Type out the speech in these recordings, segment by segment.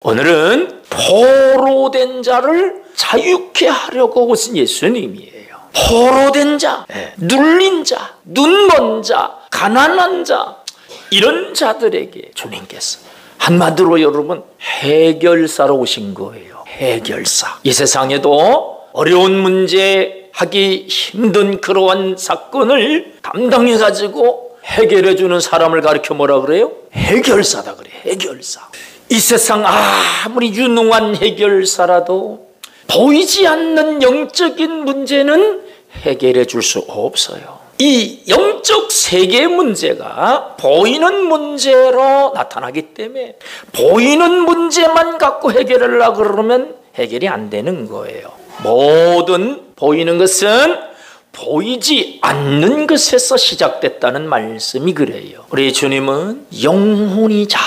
오늘은 포로된 자를 자유케 하려고 오신 예수님이에요. 포로된 자, 눌린 자, 눈먼 자, 가난한 자, 이런 자들에게 주님께서 한마디로 여러분 해결사로 오신 거예요. 해결사. 이 세상에도 어려운 문제 하기 힘든 그러한 사건을 담당해가지고 해결해주는 사람을 가리켜 뭐라 그래요? 해결사다 그래. 해결사. 이 세상 아무리 유능한 해결사라도 보이지 않는 영적인 문제는 해결해 줄 수 없어요. 이 영적 세계 문제가 보이는 문제로 나타나기 때문에 보이는 문제만 갖고 해결하려고 그러면 해결이 안 되는 거예요. 모든 보이는 것은 보이지 않는 것에서 시작됐다는 말씀이 그래요. 우리 주님은 영혼이 잘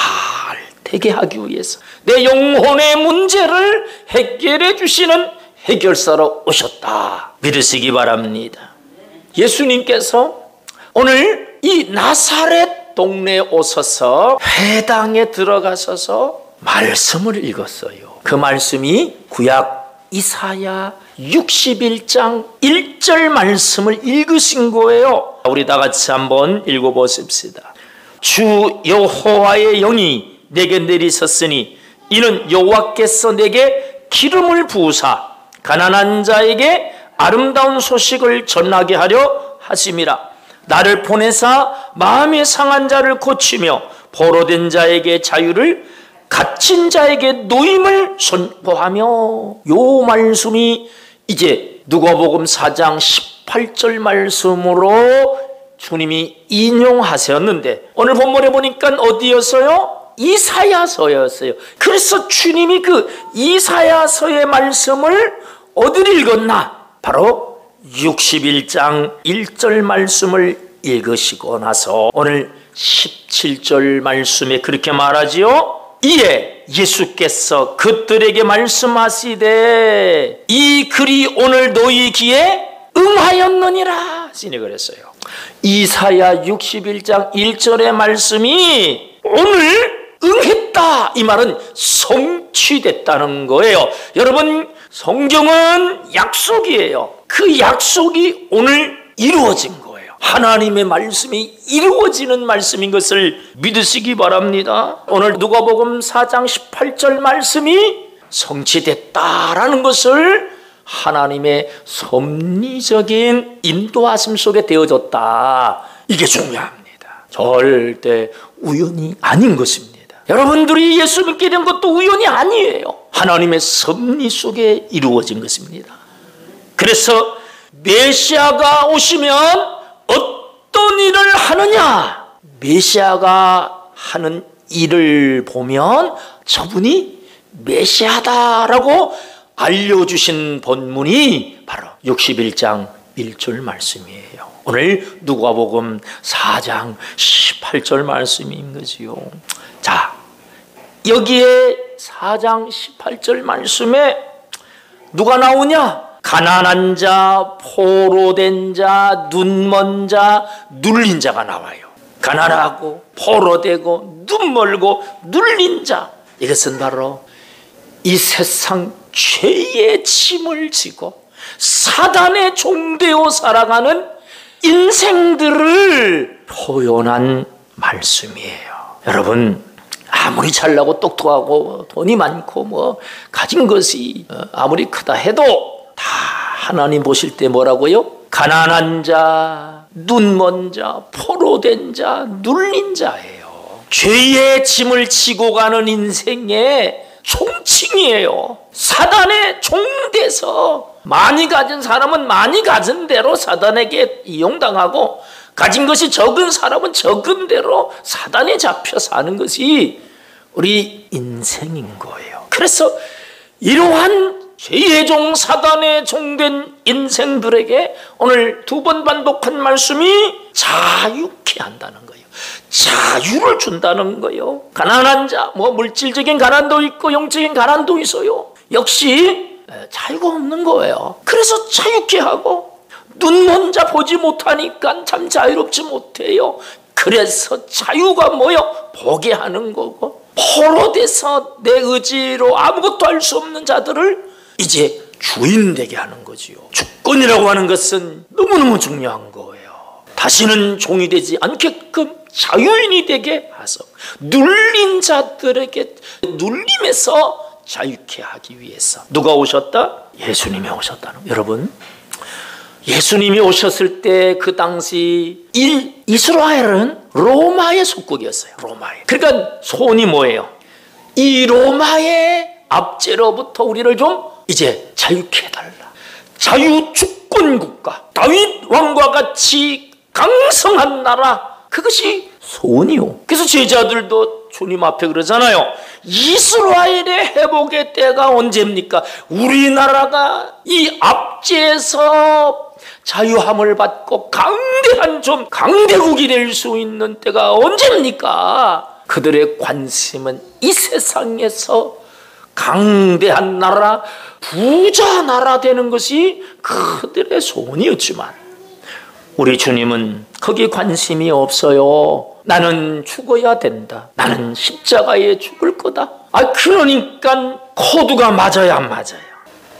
되게 하기 위해서 내 영혼의 문제를 해결해 주시는 해결사로 오셨다 믿으시기 바랍니다. 예수님께서 오늘 이 나사렛 동네에 오셔서 회당에 들어가셔서 말씀을 읽었어요. 그 말씀이 구약 이사야 61장 1절 말씀을 읽으신 거예요. 우리 다 같이 한번 읽어보십시다. 주 여호와의 영이 내게 내리셨으니 이는 여호와께서 내게 기름을 부으사 가난한 자에게 아름다운 소식을 전하게 하려 하심이라. 나를 보내사 마음이 상한 자를 고치며 포로된 자에게 자유를 갇힌 자에게 노임을 선포하며. 요 말씀이 이제 누가복음 4장 18절 말씀으로 주님이 인용하셨는데 오늘 본문에 보니까 어디였어요? 이사야서였어요. 그래서 주님이 그 이사야서의 말씀을 어디를 읽었나? 바로 61장 1절 말씀을 읽으시고 나서 오늘 17절 말씀에 그렇게 말하지요. 이에 예수께서 그들에게 말씀하시되 이 글이 오늘 너희 귀에 응하였느니라 시니 그랬어요. 이사야 61장 1절의 말씀이 오늘 응했다. 이 말은 성취됐다는 거예요. 여러분 성경은 약속이에요. 그 약속이 오늘 이루어진 거예요. 하나님의 말씀이 이루어지는 말씀인 것을 믿으시기 바랍니다. 오늘 누가복음 4장 18절 말씀이 성취됐다라는 것을 하나님의 섭리적인 인도하심 속에 되어졌다. 이게 중요합니다. 절대 우연이 아닌 것입니다. 여러분들이 예수 믿게 된 것도 우연이 아니에요. 하나님의 섭리 속에 이루어진 것입니다. 그래서 메시아가 오시면 어떤 일을 하느냐? 메시아가 하는 일을 보면 저분이 메시아다라고 알려주신 본문이 바로 61장 1절 말씀이에요. 오늘 누가복음 4장 18절 말씀인 거지요. 자, 여기에 4장 18절 말씀에 누가 나오냐? 가난한 자, 포로된 자, 눈먼 자, 눌린 자가 나와요. 가난하고 포로되고 눈멀고 눌린 자, 이것은 바로 이 세상 죄의 짐을 지고 사단의 종되어 살아가는 인생들을 표현한 말씀이에요. 여러분 아무리 잘나고 똑똑하고 돈이 많고 뭐 가진 것이 아무리 크다 해도 다 하나님 보실 때 뭐라고요? 가난한 자, 눈먼 자, 포로된 자, 눌린 자예요. 죄의 짐을 지고 가는 인생의 총칭이에요. 사단의 종돼서 많이 가진 사람은 많이 가진 대로 사단에게 이용당하고 가진 것이 적은 사람은 적은 대로 사단에 잡혀 사는 것이 우리 인생인 거예요. 그래서 이러한 죄의 종 사단의 종된 인생들에게 오늘 두 번 반복한 말씀이 자유케 한다는 거예요. 자유를 준다는 거예요. 가난한 자, 뭐 물질적인 가난도 있고 영적인 가난도 있어요. 역시 자유가 없는 거예요. 그래서 자유케 하고 눈먼 자 보지 못하니까 참 자유롭지 못해요. 그래서 자유가 뭐요? 보게 하는 거고 포로돼서 내 의지로 아무것도 할 수 없는 자들을 이제 주인 되게 하는 거지요. 주권이라고 하는 것은 너무너무 중요한 거예요. 다시는 종이 되지 않게끔 자유인이 되게 하소. 눌린 자들에게 눌림에서 자유케 하기 위해서 누가 오셨다? 예수님이 오셨다는 거예요. 여러분, 예수님이 오셨을 때 그 당시 이스라엘은 로마의 속국이었어요. 로마의. 그러니까 소원이 뭐예요? 이 로마의 압제로부터 우리를 좀 이제 자유케 해달라. 자유주권 국가, 다윗 왕과 같이 강성한 나라, 그것이 소원이요. 그래서 제자들도 주님 앞에 그러잖아요. 이스라엘의 회복의 때가 언제입니까? 우리나라가 이 압제에서 자유함을 받고 강대한 좀 강대국이 될 수 있는 때가 언제입니까? 그들의 관심은 이 세상에서 강대한 나라, 부자 나라 되는 것이 그들의 소원이었지만 우리 주님은 거기에 관심이 없어요. 나는 죽어야 된다. 나는 십자가에 죽을 거다. 그러니까 코드가 맞아야 안 맞아요?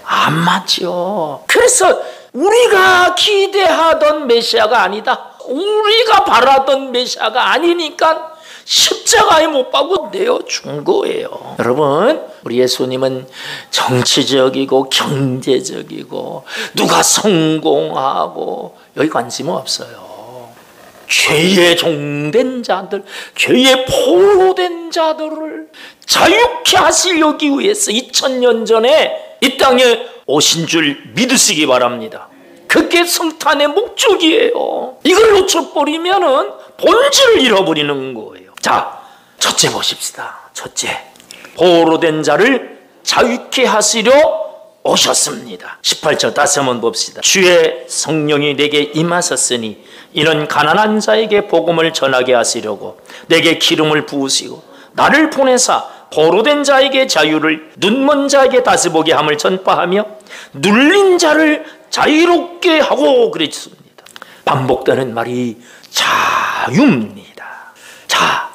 안 맞죠. 그래서 우리가 기대하던 메시아가 아니다. 우리가 바라던 메시아가 아니니까 십자가에 못 박고 내어준 거예요. 여러분, 우리 예수님은 정치적이고 경제적이고 누가 성공하고 여기 관심 없어요. 죄의 종된 자들, 죄의 포로된 자들을 자유케 하시려기 위해서 2000년 전에 이 땅에 오신 줄 믿으시기 바랍니다. 그게 성탄의 목적이에요. 이걸 놓쳐버리면은 본질을 잃어버리는 거예요. 자, 첫째 보십시다. 첫째, 포로된 자를 자유케 하시려 오셨습니다. 18절 다시 한번 봅시다. 주의 성령이 내게 임하셨으니 이는 가난한 자에게 복음을 전하게 하시려고 내게 기름을 부으시고 나를 보내사 포로된 자에게 자유를, 눈먼 자에게 다시 보게 함을 전파하며 눌린 자를 자유롭게 하고 그랬습니다. 반복되는 말이 자유입니다. 자,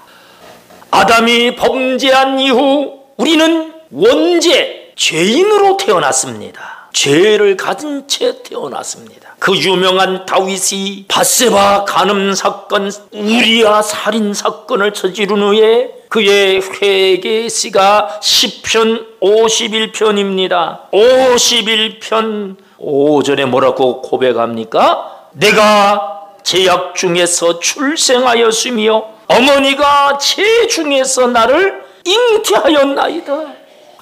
아담이 범죄한 이후 우리는 원죄, 죄인으로 태어났습니다. 죄를 가진 채 태어났습니다. 그 유명한 다윗이 밧세바 간음 사건, 우리아 살인 사건을 저지른 후에 그의 회개시가 시편 51편입니다. 51편 5절에 뭐라고 고백합니까? 내가 제약 중에서 출생하였으며 어머니가 제 중에서 나를 잉태하였나이다.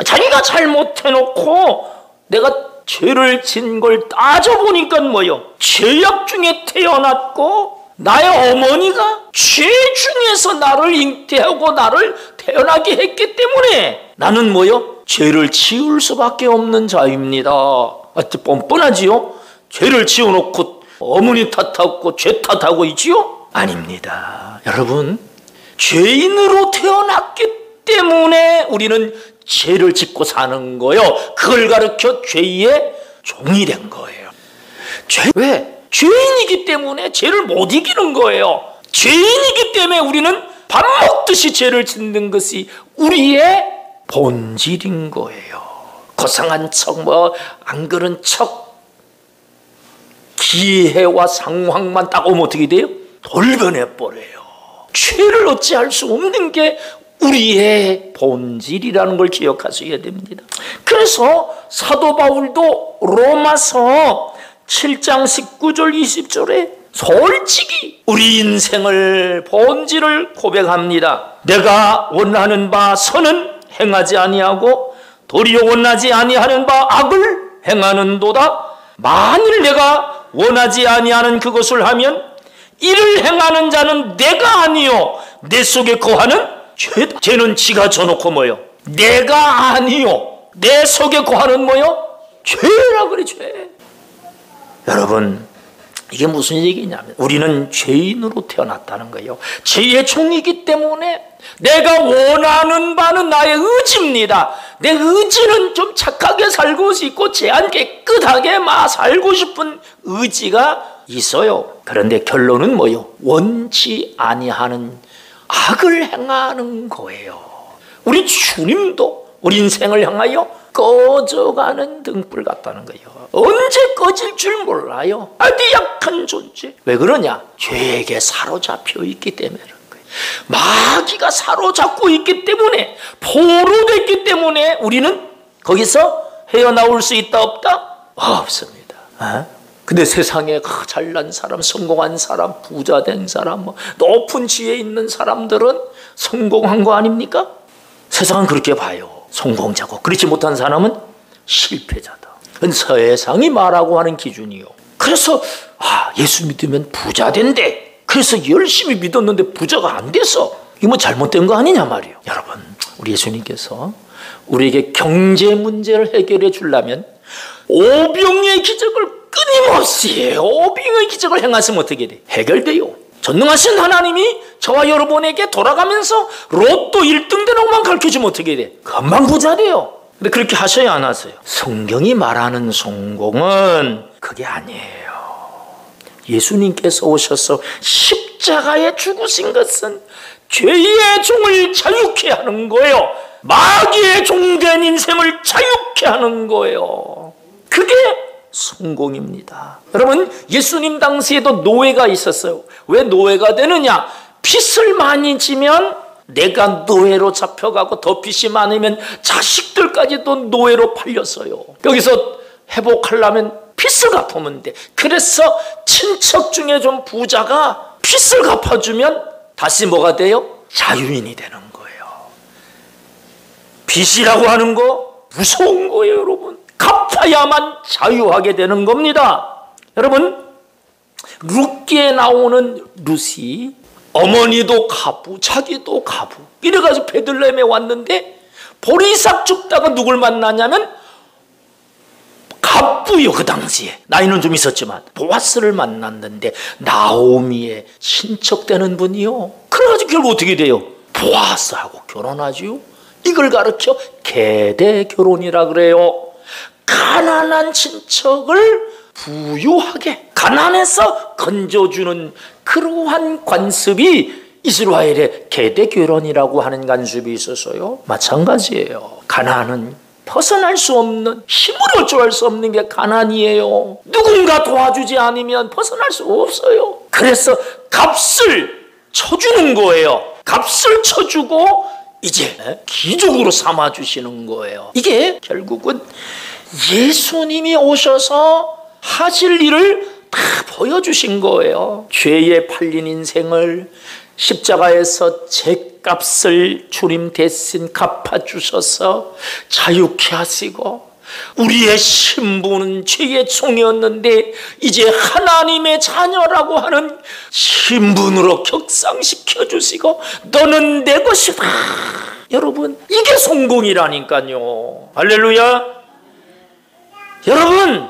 자기가 잘못해놓고 내가 죄를 진 걸 따져보니까 뭐요? 죄악 중에 태어났고 나의 어머니가 죄 중에서 나를 잉태하고 나를 태어나게 했기 때문에 나는 뭐요? 죄를 지을 수밖에 없는 자입니다. 뻔뻔하지요? 죄를 지어놓고 어머니 탓하고 죄 탓하고 있지요? 아닙니다. 여러분, 죄인으로 태어났기 때문에 우리는 죄를 짓고 사는 거예요. 그걸 가르쳐 죄의 종이 된 거예요. 왜? 죄인이기 때문에 죄를 못 이기는 거예요. 죄인이기 때문에 우리는 밥 먹듯이 죄를 짓는 것이 우리의 본질인 거예요. 고상한 척, 안 그런 척, 기회와 상황만 딱 오면 어떻게 돼요? 돌변해버려요. 죄를 어찌할 수 없는 게 우리의 본질이라는 걸 기억하셔야 됩니다. 그래서 사도 바울도 로마서 7장 19절 20절에 솔직히 우리 인생을 본질을 고백합니다. 내가 원하는 바 선은 행하지 아니하고 도리어 원하지 아니하는 바 악을 행하는도다. 만일 내가 원하지 아니하는 그것을 하면 이를 행하는 자는 내가 아니요 내 속에 거하는 죄다. 죄는 지가 져놓고 뭐요? 내가 아니요 내 속에 거하는 뭐요? 죄라 그래. 죄. 여러분, 이게 무슨 얘기냐면 우리는 죄인으로 태어났다는 거예요. 죄의 종이기 때문에 내가 원하는 바는 나의 의지입니다. 내 의지는 좀 착하게 살고 싶고 죄안 깨끗하게 살고 싶은 의지가 있어요. 그런데 결론은 뭐요? 원치 아니하는 악을 행하는 거예요. 우리 주님도 우리 인생을 향하여 꺼져가는 등불 같다는 거예요. 언제 꺼질 줄 몰라요. 아주 약한 존재. 왜 그러냐? 죄에게 사로잡혀 있기 때문에 그런 거예요. 마귀가 사로잡고 있기 때문에, 포로됐기 때문에 우리는 거기서 헤어나올 수 있다 없다? 없습니다. 근데 세상에 잘난 사람, 성공한 사람, 부자된 사람, 높은 지위에 있는 사람들은 성공한 거 아닙니까? 세상은 그렇게 봐요. 성공자고. 그렇지 못한 사람은 실패자다. 그건 세상이 말하고 하는 기준이요. 그래서 예수 믿으면 부자 된대. 그래서 열심히 믿었는데 부자가 안 돼서 이거 뭐 잘못된 거 아니냐 말이에요. 여러분, 우리 예수님께서 우리에게 경제 문제를 해결해 주려면 오병의 기적을 끊임없이 오병의 기적을 행하시면 어떻게 돼? 해결돼요. 전능하신 하나님이 저와 여러분에게 돌아가면서 로또 1등 되는 것만 가르쳐주면 어떻게 돼? 금방 부자 돼요. 근데 그렇게 하셔야 안 하세요? 성경이 말하는 성공은 그게 아니에요. 예수님께서 오셔서 십자가에 죽으신 것은 죄의 종을 자유케 하는 거예요. 마귀의 종된 인생을 자유케 하는 거예요. 그게 성공입니다. 여러분, 예수님 당시에도 노예가 있었어요. 왜 노예가 되느냐? 빚을 많이 지면 내가 노예로 잡혀가고 더 빚이 많으면 자식들까지도 노예로 팔렸어요. 여기서 회복하려면 빚을 갚으면 돼. 그래서 친척 중에 좀 부자가 빚을 갚아주면 다시 뭐가 돼요? 자유인이 되는 거예요. 빚이라고 하는 거 무서운 거예요, 여러분. 갚아야만 자유하게 되는 겁니다. 여러분, 룻기에 나오는 룻이 어머니도 가부, 자기도 가부 이래가지고 베들레헴에 왔는데 보리삭 죽다가 누굴 만나냐면 갑부요. 그 당시에 나이는 좀 있었지만 보아스를 만났는데 나오미의 친척되는 분이요. 그래가지고 결국 어떻게 돼요? 보아스하고 결혼하지요. 이걸 가르쳐 계대 결혼이라 그래요. 가난한 친척을 부유하게, 가난해서 건져주는 그러한 관습이 이스라엘의 계대 결혼이라고 하는 관습이 있어서요. 마찬가지예요. 가난은 벗어날 수 없는, 힘으로 어찌할 수 없는 게 가난이에요. 누군가 도와주지 않으면 벗어날 수 없어요. 그래서 값을 쳐주는 거예요. 값을 쳐주고 이제 기적으로 삼아주시는 거예요. 이게 결국은 예수님이 오셔서 하실 일을 다 보여주신 거예요. 죄에 팔린 인생을 십자가에서 죄값을 주님 대신 갚아주셔서 자유케 하시고, 우리의 신분은 죄의 종이었는데 이제 하나님의 자녀라고 하는 신분으로 격상시켜 주시고, 너는 내 것이다. 여러분, 이게 성공이라니까요. 할렐루야. 여러분,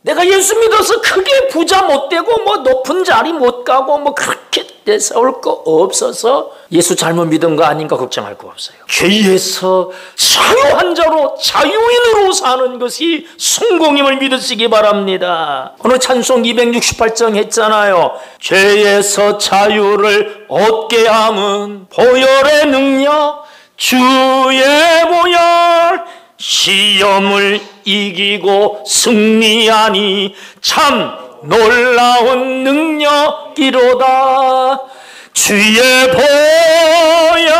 내가 예수 믿어서 크게 부자 못 되고 높은 자리 못 가고 그렇게 내세울 거 없어서 예수 잘못 믿은 거 아닌가 걱정할 거 없어요. 죄에서 자유한 자로, 자유인으로 사는 것이 성공임을 믿으시기 바랍니다. 오늘 찬송 268장 했잖아요. 죄에서 자유를 얻게 함은 보혈의 능력, 주의 보혈, 시험을 이기고 승리하니 참 놀라운 능력이로다. 주의 보혈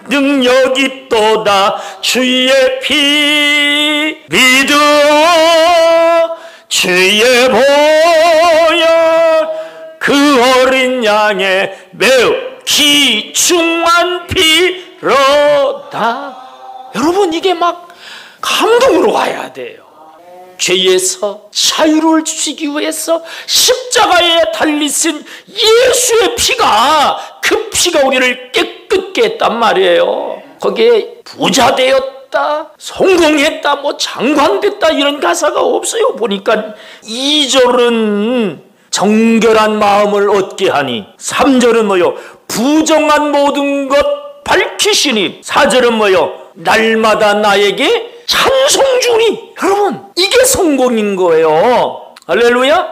능력이 있도다. 주의 피 믿어. 주의 보혈 그 어린 양의 매우 귀중한 피로다. 여러분, 이게 막 감동으로 와야 돼요. 죄에서 자유를 주시기 위해서 십자가에 달리신 예수의 피가, 그 피가 우리를 깨끗게 했단 말이에요. 거기에 부자 되었다, 성공했다, 장관 됐다 이런 가사가 없어요. 보니까 2절은 정결한 마음을 얻게 하니, 3절은 뭐요? 부정한 모든 것 밝히시니, 4절은 뭐요? 날마다 나에게 찬송 주니. 여러분, 이게 성공인 거예요. 할렐루야.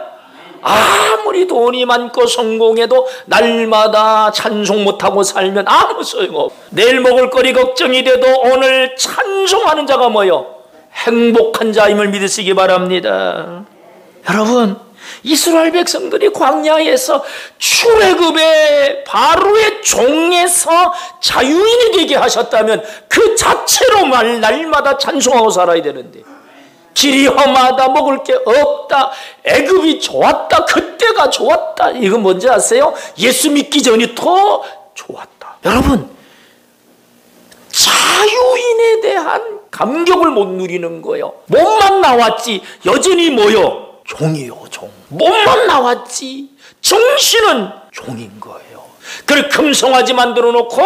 아무리 돈이 많고 성공해도 날마다 찬송 못하고 살면 아무 소용없어. 내일 먹을 거리 걱정이 돼도 오늘 찬송하는 자가 뭐요? 행복한 자임을 믿으시기 바랍니다. 여러분, 이스라엘 백성들이 광야에서 출애굽의 바로의 종에서 자유인이 되게 하셨다면 그 자체로 날마다 찬송하고 살아야 되는데, 길이 험하다, 먹을 게 없다, 애굽이 좋았다, 그때가 좋았다. 이건 뭔지 아세요? 예수 믿기 전이 더 좋았다. 여러분, 자유인에 대한 감격을 못 누리는 거예요. 몸만 나왔지 여전히 뭐요? 종이요, 종. 몸만 나왔지 정신은 종인 거예요. 그걸 금송아지 만들어 놓고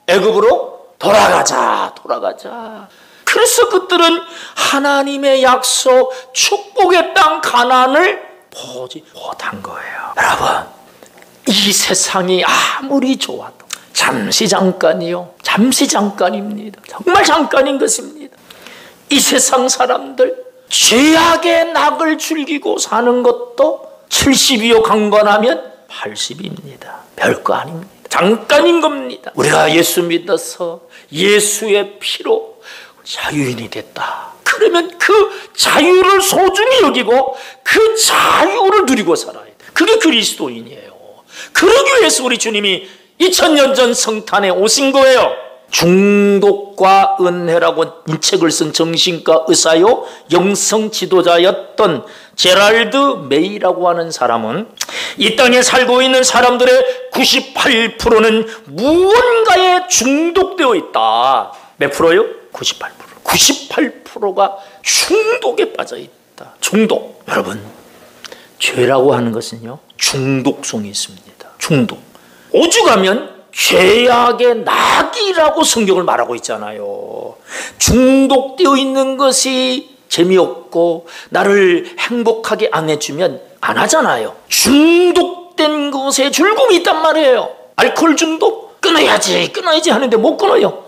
애굽으로 돌아가자. 그래서 그들은 하나님의 약속, 축복의 땅 가나안을 보지 못한 거예요. 여러분, 이 세상이 아무리 좋아도 잠시 잠깐이요. 잠시 잠깐입니다. 정말 잠깐인 것입니다. 이 세상 사람들 죄악의 낙을 즐기고 사는 것도 70이요 강건하면 80입니다. 별거 아닙니다. 잠깐인 겁니다. 우리가 예수 믿어서 예수의 피로 자유인이 됐다. 그러면 그 자유를 소중히 여기고 그 자유를 누리고 살아야 돼. 그게 그리스도인이에요. 그러기 위해서 우리 주님이 2000년 전 성탄에 오신 거예요. 중독과 은혜라고 이 책을 쓴 정신과 의사요 영성 지도자였던 제랄드 메이라고 하는 사람은 이 땅에 살고 있는 사람들의 98%는 무언가에 중독되어 있다. 몇 프로요? 98%. 98%가 중독에 빠져 있다. 중독. 여러분, 죄라고 하는 것은요 중독성이 있습니다. 중독. 오죽하면 죄악의 낙이라고 성경을 말하고 있잖아요. 중독되어 있는 것이 재미없고 나를 행복하게 안 해주면 안 하잖아요. 중독된 것에 즐거움이 있단 말이에요. 알코올 중독 끊어야지 하는데 못 끊어요.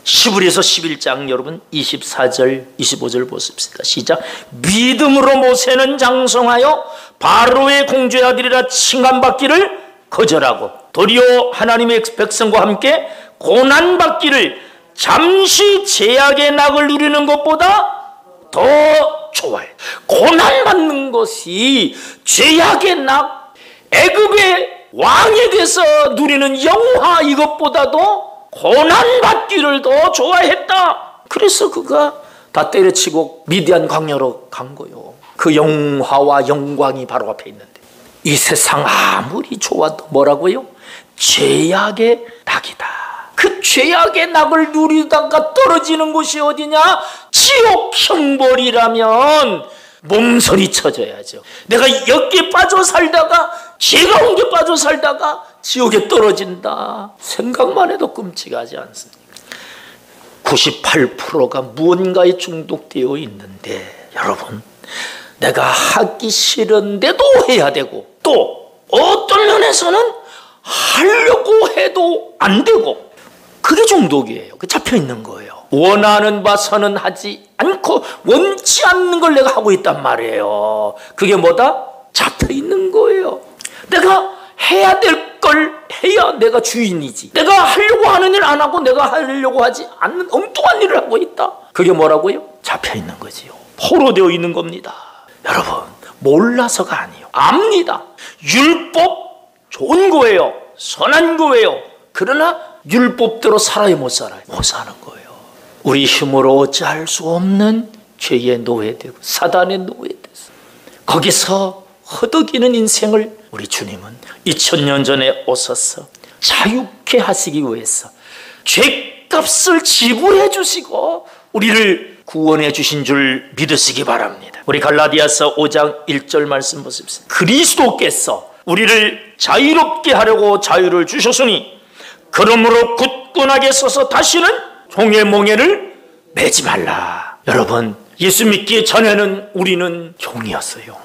시브리서 11장 여러분 24절 25절 보십시다. 시작. 믿음으로 모세는 장성하여 바로의 공주의 아들이라 칭함받기를 거절하고 도리어 하나님의 백성과 함께 고난받기를 잠시 제약의 낙을 누리는 것보다 더 좋아해. 고난받는 것이 죄악의 낙, 애굽의 왕에 대해서 누리는 영화 이것보다도 고난받기를 더 좋아했다. 그래서 그가 다 때려치고 미디안 광야로 간 거요. 그 영화와 영광이 바로 앞에 있는데 이 세상 아무리 좋아도 뭐라고요? 죄악의 낙이다. 그 죄악의 낙을 누리다가 떨어지는 곳이 어디냐? 지옥 형벌이라면 몸서리 쳐져야죠. 내가 여기에 빠져 살다가 죄가 온 게 빠져 살다가 지옥에 떨어진다. 생각만 해도 끔찍하지 않습니까? 98%가 무언가에 중독되어 있는데 여러분, 내가 하기 싫은데도 해야 되고 또 어떤 면에서는 하려고 해도 안 되고 그게 중독이에요. 그 잡혀 있는 거예요. 원하는 바서는 하지 않고 원치 않는 걸 내가 하고 있단 말이에요. 그게 뭐다? 잡혀 있는 거예요. 내가 해야 될 걸 해야 내가 주인이지. 내가 하려고 하는 일 안 하고 내가 하려고 하지 않는 엉뚱한 일을 하고 있다. 그게 뭐라고요? 잡혀 있는 거지요. 포로되어 있는 겁니다. 여러분, 몰라서가 아니에요. 압니다. 율법 좋은 거예요. 선한 거예요. 그러나 율법대로 살아야 못 살아요. 못 사는 거예요. 우리 힘으로 어찌할 수 없는 죄에 노예되고 사단에 노예돼서 거기서 허덕이는 인생을 우리 주님은 2000년 전에 오셔서 자유케 하시기 위해서 죄값을 지불해 주시고 우리를 구원해 주신 줄 믿으시기 바랍니다. 우리 갈라디아서 5장 1절 말씀 보십시오. 그리스도께서 우리를 자유롭게 하려고 자유를 주셨으니 그러므로 굳건하게 서서 다시는 종의 몽에를 매지 말라. 여러분, 예수 믿기 전에는 우리는 종이었어요.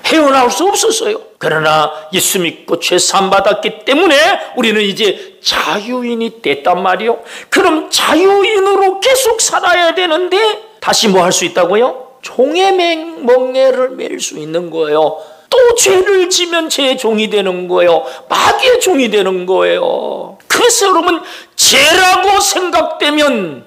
헤어나올 수 없었어요. 그러나 예수 믿고 죄 사함 받았기 때문에 우리는 이제 자유인이 됐단 말이요. 그럼 자유인으로 계속 살아야 되는데 다시 뭐 할 수 있다고요? 종의 멍에를 맬 수 있는 거예요. 또 죄를 지면 죄의 종이 되는 거예요. 마귀의 종이 되는 거예요. 그래서 여러분, 죄라고 생각되면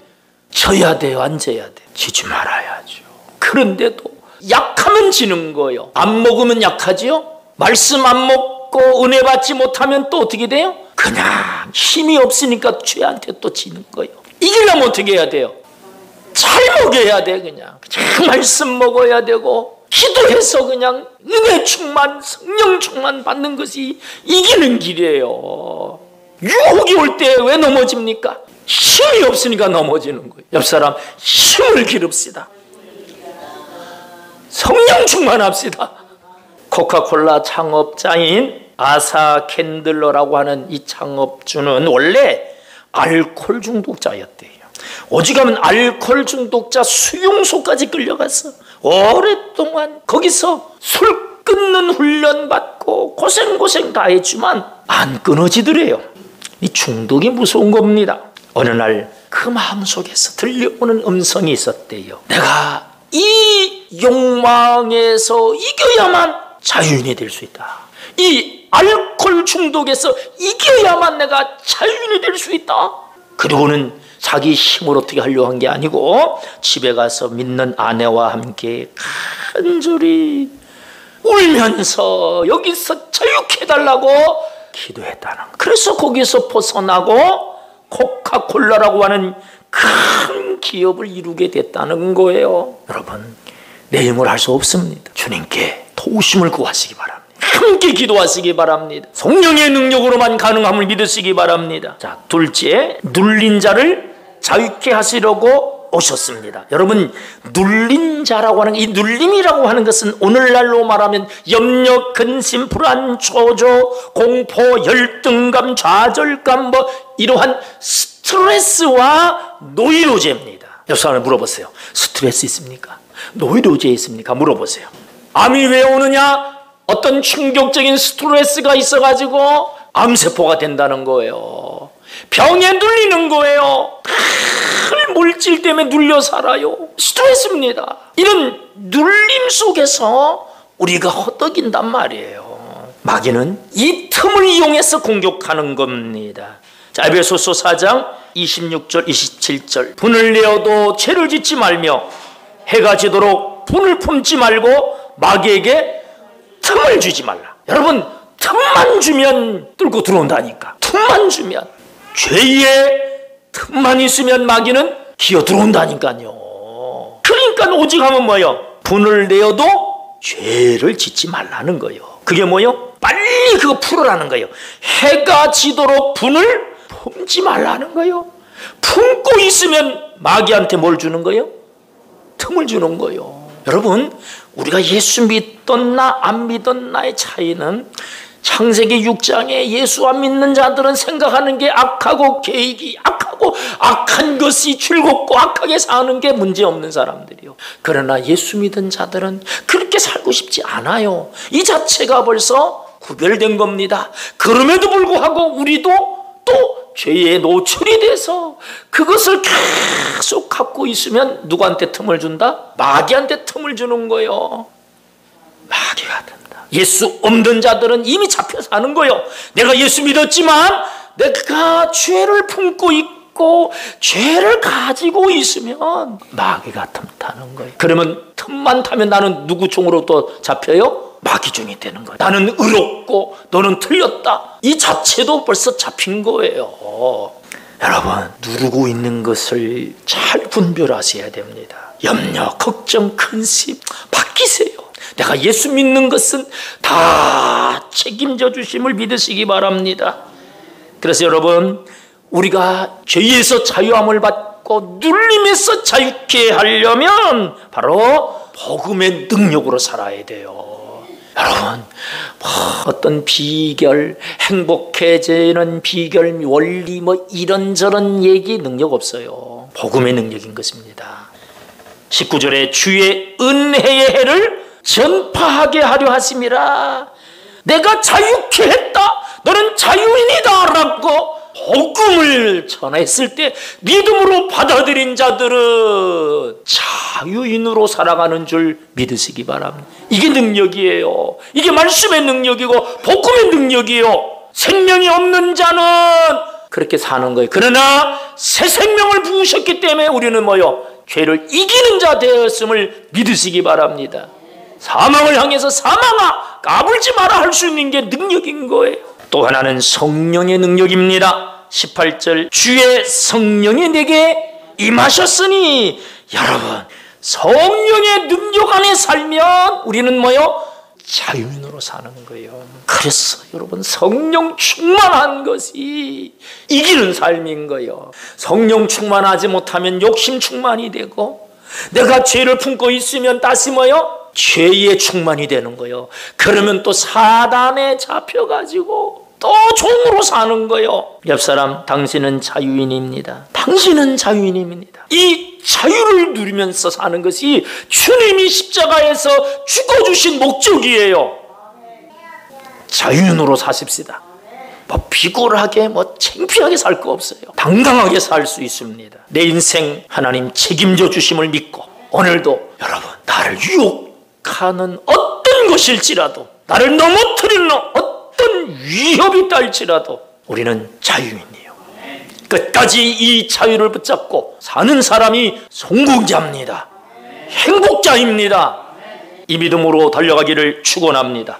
져야 돼요, 안 져야 돼요? 지지 말아야죠. 그런데도 약하면 지는 거예요. 안 먹으면 약하지요? 말씀 안 먹고 은혜 받지 못하면 또 어떻게 돼요? 그냥 힘이 없으니까 죄한테 또 지는 거예요. 이기려면 어떻게 해야 돼요? 잘 먹여야 돼. 그냥 말씀 먹어야 되고, 기도해서 그냥 은혜 충만, 성령 충만 받는 것이 이기는 길이에요. 유혹이 올 때 왜 넘어집니까? 힘이 없으니까 넘어지는 거예요. 옆 사람, 힘을 기릅시다. 성령 충만합시다. 코카콜라 창업자인 아사 캔들러라고 하는 이 창업주는 원래 알코올 중독자였대요. 오직하면 알코올 중독자 수용소까지 끌려갔어. 오랫동안 거기서 술 끊는 훈련 받고 고생 다 했지만 안 끊어지더래요. 이 중독이 무서운 겁니다. 어느 날 그 마음속에서 들려오는 음성이 있었대요. 내가 이 욕망에서 이겨야만 자유인이 될 수 있다. 이 알코올 중독에서 이겨야만 내가 자유인이 될 수 있다. 그리고는 자기 힘으로 어떻게 하려고 한 게 아니고 집에 가서 믿는 아내와 함께 간절히 울면서 여기서 자유케 해달라고 기도했다는 거예요. 그래서 거기서 벗어나고 코카콜라라고 하는 큰 기업을 이루게 됐다는 거예요. 여러분, 내 힘을 할 수 없습니다. 주님께 도우심을 구하시기 바랍니다. 함께 기도하시기 바랍니다. 성령의 능력으로만 가능함을 믿으시기 바랍니다. 자, 둘째, 눌린 자를 자유케 하시려고 오셨습니다. 여러분, 눌린 자라고 하는, 이 눌림이라고 하는 것은 오늘날로 말하면 염려, 근심, 불안, 초조, 공포, 열등감, 좌절감, 이러한 스트레스와 노이로제입니다. 옆 사람을 물어보세요. 스트레스 있습니까? 노이로제 있습니까? 물어보세요. 암이 왜 오느냐? 어떤 충격적인 스트레스가 있어가지고 암세포가 된다는 거예요. 병에 눌리는 거예요. 큰 물질 때문에 눌려 살아요. 스트레스입니다. 이런 눌림 속에서 우리가 허덕인단 말이에요. 마귀는 이 틈을 이용해서 공격하는 겁니다. 자, 에베소서 4장 26절 27절. 분을 내어도 죄를 짓지 말며 해가 지도록 분을 품지 말고 마귀에게 틈을 주지 말라. 여러분, 틈만 주면 뚫고 들어온다니까. 틈만 주면, 죄의 틈만 있으면 마귀는 기어 들어온다니까요. 그러니까 오직 하면 뭐예요? 분을 내어도 죄를 짓지 말라는 거예요. 그게 뭐예요? 빨리 그거 풀으라는 거예요. 해가 지도록 분을 품지 말라는 거예요. 품고 있으면 마귀한테 뭘 주는 거예요? 틈을 주는 거예요. 여러분, 우리가 예수 믿던나 안 믿던나의 차이는 창세기 6장에 예수 안 믿는 자들은 생각하는 게 악하고 계획이 악하고 악한 것이 즐겁고 악하게 사는 게 문제없는 사람들이요. 그러나 예수 믿은 자들은 그렇게 살고 싶지 않아요. 이 자체가 벌써 구별된 겁니다. 그럼에도 불구하고 우리도 또 죄에 노출이 돼서 그것을 계속 갖고 있으면 누구한테 틈을 준다? 마귀한테 틈을 주는 거예요. 마귀가 된다. 예수 없는 자들은 이미 잡혀 사는 거예요. 내가 예수 믿었지만 내가 죄를 품고 있고 죄를 가지고 있으면 마귀가 틈 타는 거예요. 그러면 틈만 타면 나는 누구 종으로 또 잡혀요? 마귀 종이 되는 거예요. 나는 의롭고 너는 틀렸다. 이 자체도 벌써 잡힌 거예요. 여러분, 누르고 있는 것을 잘 분별하셔야 됩니다. 염려, 걱정, 근심 바뀌세요. 내가 예수 믿는 것은 다 책임져 주심을 믿으시기 바랍니다. 그래서 여러분, 우리가 죄에서 자유함을 받고 눌림에서 자유케 하려면 바로 복음의 능력으로 살아야 돼요. 여러분, 어떤 비결, 행복해지는 비결, 원리, 이런저런 얘기 능력 없어요. 복음의 능력인 것입니다. 19절에 주의 은혜의 해를 전파하게 하려 하심이라. 내가 자유케 했다. 너는 자유인이다. 라고 복음을 전했을 때 믿음으로 받아들인 자들은 자유인으로 살아가는 줄 믿으시기 바랍니다. 이게 능력이에요. 이게 말씀의 능력이고 복음의 능력이에요. 생명이 없는 자는 그렇게 사는 거예요. 그러나 새 생명을 부으셨기 때문에 우리는 뭐요? 죄를 이기는 자 되었음을 믿으시기 바랍니다. 사망을 향해서 사망아 까불지 마라 할 수 있는 게 능력인 거예요. 또 하나는 성령의 능력입니다. 18절 주의 성령이 내게 임하셨으니, 여러분 성령의 능력 안에 살면 우리는 뭐요? 자유인으로 사는 거예요. 그래서 여러분 성령 충만한 것이 이기는 삶인 거예요. 성령 충만하지 못하면 욕심 충만이 되고, 내가 죄를 품고 있으면 다시 뭐요? 죄의 충만이 되는 거예요. 그러면 또 사단에 잡혀가지고 또 종으로 사는 거예요. 옆 사람, 당신은 자유인입니다. 당신은 자유인입니다. 이 자유를 누리면서 사는 것이 주님이 십자가에서 죽어주신 목적이에요. 자유인으로 사십시다. 뭐 비굴하게 창피하게 살 거 없어요. 당당하게 살 수 있습니다. 내 인생 하나님 책임져 주심을 믿고, 오늘도 여러분 나를 유혹하는 어떤 것일지라도, 나를 넘어뜨리는 어떤 위협이 있다 할지라도 우리는 자유인이에요. 끝까지 이 자유를 붙잡고 사는 사람이 성공자입니다. 행복자입니다. 이 믿음으로 달려가기를 축원합니다.